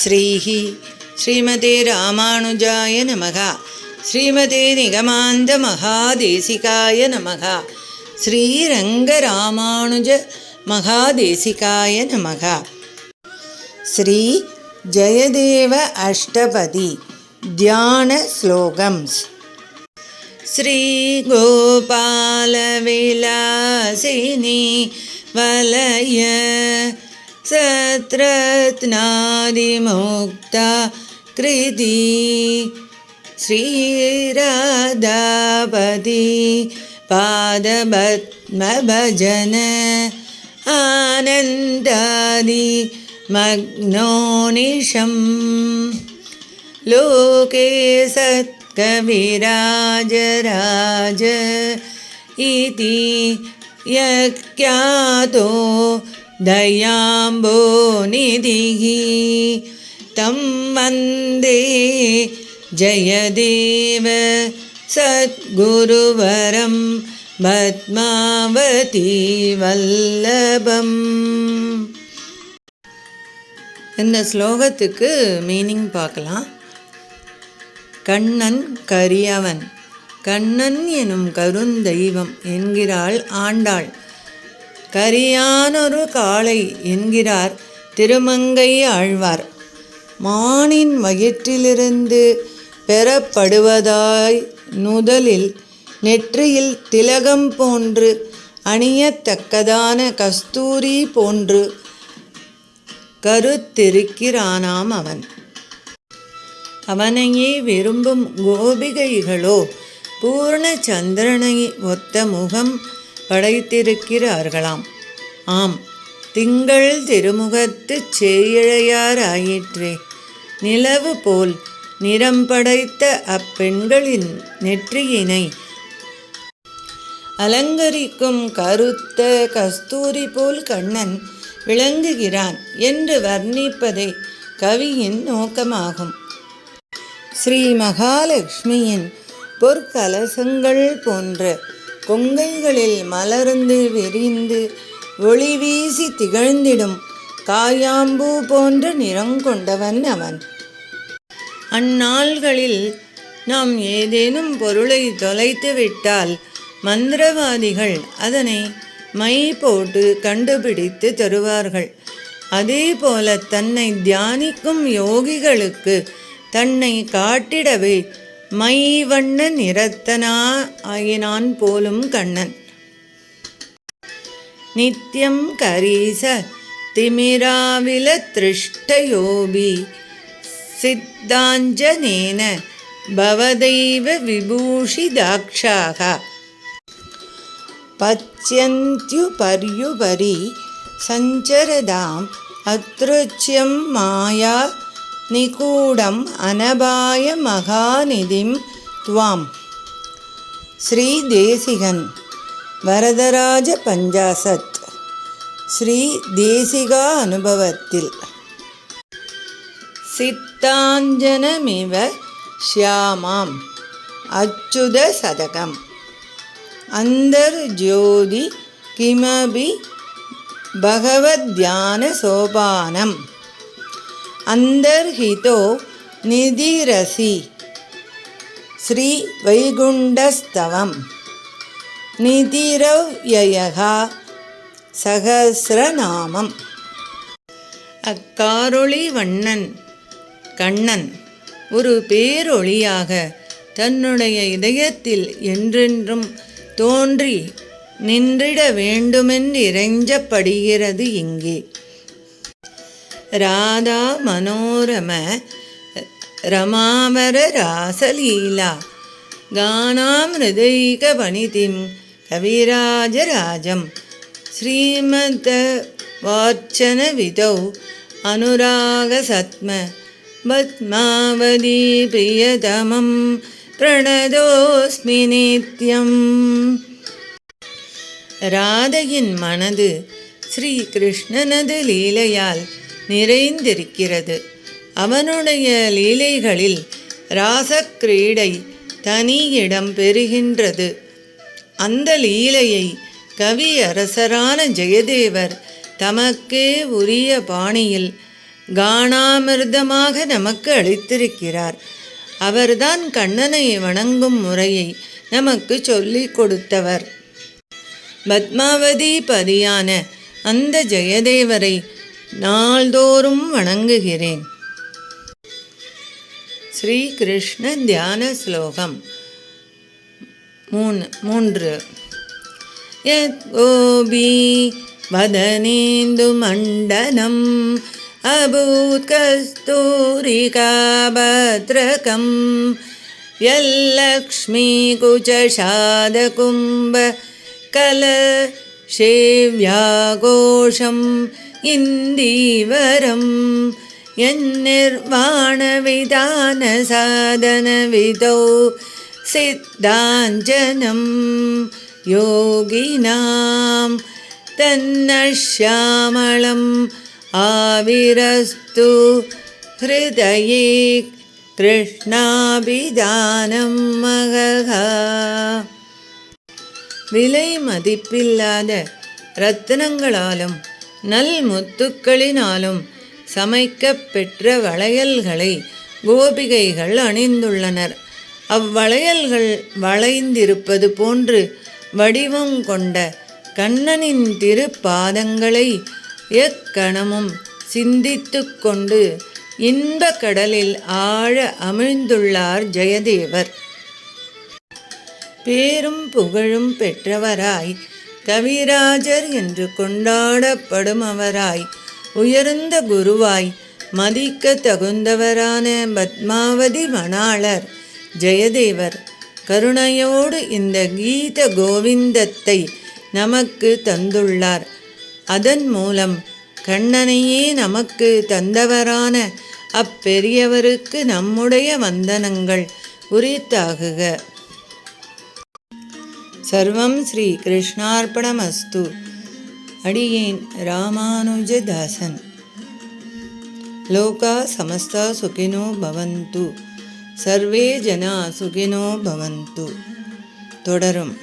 ஸ்ரீஹி ஸ்ரீமதே ராமானுஜாய நமக. ஸ்ரீமதே நிகமாந்த மகாதேசிகாய நமக. ஸ்ரீரங்க ராமானுஜ மகாதேசிகாய நமக. ஸ்ரீ ஜெயதேவ அஷ்டபதி தியான ஸ்லோகம்ஸ். ஸ்ரீ கோபால விலாசினி வலய சத்ரத்னாதிமுக்தா கிருதி ஸ்ரீராதாபதி பாதபத்மபஜன ஆனந்தாதி மக்னோனிஷம் லோகே சத்கவிராஜராஜ இதி யக்யாதோ தயாம்போ நிதிஹி தம் வந்தே ஜெயதேவ சத்குருவரம் பத்மாவதி வல்லபம். இந்த ஸ்லோகத்துக்கு மீனிங் பார்க்கலாம். கண்ணன் கரியவன், கண்ணன் எனும் கருந்தெய்வம் என்கிறாள் ஆண்டாள். கரியானொரு காளை என்கிறார் திருமங்கை ஆழ்வார். மானின் வயிற்றிலிருந்து பெறப்படுவதாய் நுதலில் நெற்றியில் திலகம் போன்று அணியத்தக்கதான கஸ்தூரி போன்று கருத்திருக்கிறானாம் அவன். அவனையே விரும்பும் கோபிகைகளோ பூர்ண சந்திரனை ஒத்த முகம் படைத்திருக்கிறார்களாம். ஆம், திங்கள் திருமுகத்து சேயிழையாராயிற்றே. நிலவு போல் நிறம் படைத்த அப்பெண்களின் நெற்றியினை அலங்கரிக்கும் கருத்த கஸ்தூரி போல் கண்ணன் விளங்குகிறான் என்று வர்ணிப்பதே கவியின் நோக்கமாகும். ஸ்ரீ மகாலட்சுமியின் பொற்கலசங்கள் போன்ற கொங்கைகளில் மலர்ந்து விரிந்து ஒளி வீசி திகழ்ந்திடும் காயாம்பூ போன்ற நிறம் கொண்டவன் அவன். அந்நாள்களில் நாம் ஏதேனும் பொருளை தொலைத்து விட்டால் மந்திரவாதிகள் அதனை மை போட்டு கண்டுபிடித்து தருவார்கள். அதே போல தன்னை தியானிக்கும் யோகிகளுக்கு தன்னை காட்டிடவே மை வண்ண நிறத்தனா ஆயினான் போலும் கண்ணன். நித்யம் கரீச திமிராவில திருஷ்டயோபி சித்தாஞ்சனேன பவதைவ விபூஷிதாக்ஷாக பச்யந்த்யுபர்யுபரி சஞ்சரதாம் அத்ருச்யம் மாயா நிகூடம் அனபாய மகாநிதிம் துவாம். ஸ்ரீ தேசிகன் வரதராஜ பஞ்சாசத். ஸ்ரீ தேசிகா அனுபவத்தில் சித்தாஞ்சனமிவ ஷ்யாமாம் அச்சுத சதகம் அந்தர்ஜோதி கிமபி பகவத்யான சோபானம் அந்தர்ஹிதோ நிதிரசி ஸ்ரீ வைகுண்டஸ்தவம் நிதிரவ்யயகா சகஸ்ரநாமம். அக்காரொளி வண்ணன் கண்ணன் ஒரு பேரொளியாக தன்னுடைய இதயத்தில் என்றென்றும் தோன்றி நின்றிட வேண்டுமென்றிறைஞ்சப்படுகிறது இங்கே. ராதா மனோரம ரமாவர ராசலீலா கானாமிருதைக வனிதிம் கவிராஜராஜம் ஸ்ரீமத வார்ச்சன விதௌ அனுராக சத்ம பத்மாவதி பிரியதமம் பிரணதோஸ்மி நித்யம். ராதையின் மனது ஸ்ரீ கிருஷ்ணனது லீலையால் நிறைந்திருக்கிறது. அவனுடைய லீலைகளில் ராசக்கிரீடை தனி இடம் பெறுகின்றது. அந்த லீலையை கவி அரசரான ஜெயதேவர் தமக்கே உரிய பாணியில் கானாமிர்தமாக நமக்கு அளித்திருக்கிறார். அவர்தான் கண்ணனை வணங்கும் முறையை நமக்கு சொல்லிக் கொடுத்தவர். பத்மாவதி பதியான அந்த ஜெயதேவரை நாள்தோறும் வணங்குகிறேன். ஸ்ரீ கிருஷ்ண தியான ஸ்லோகம் 3. யத் கோபி வதனேந்து மண்டனம் அபூத் கஸ்தூரிகாபத்ரகம் யல்லக்ஷ்மீ குஜஷாத கும்ப கலசேவ்யாகோஷம் இந்தீவரம் யன்னிர்வாணவிதான சாதனவிதோ சித்தாஞ்சனம் யோகினாம் தன்னஷ்யாமளம் ஆவிரஸ்து ஹிருதயே கிருஷ்ணாபிதானம் மகஹா. விலை மதிப்பில்லாத இரத்தினங்களாலும் நல் முத்துக்களினாலும் சமைக்கப் பெற்ற வளையல்களை கோபிகைகள் அணிந்துள்ளனர். அவ்வளையல்கள் வளைந்திருப்பது போன்று வடிவம் கொண்ட கண்ணனின் திருப்பாதங்களை எக்கணமும் சிந்தித்து கொண்டு இன்பக் கடலில் ஆழ அமிழ்ந்துள்ளார் ஜெயதேவர். பேரும் புகழும் பெற்றவராய் கவிராஜர் என்று கொண்டாடப்படும் அவராய் உயர்ந்த குருவாய் மதிக்க தகுந்தவரான பத்மாவதி மணாளர் ஜெயதேவர் கருணையோடு இந்த கீத கோவிந்தத்தை நமக்கு தந்துள்ளார். அதன் மூலம் கண்ணனையே நமக்கு தந்தவரான அப்பெரியவருக்கு நம்முடைய வந்தனங்கள் உரித்தாகுக. சர்வம் ஸ்ரீ கிருஷ்ணார்ப்பணமஸ்து. அடியேன் ராமானுஜதாசன். லோகா சமஸ்தா சுகினோ பவந்து. சர்வே ஜனா சுகினோ பவந்து. தொடரும்.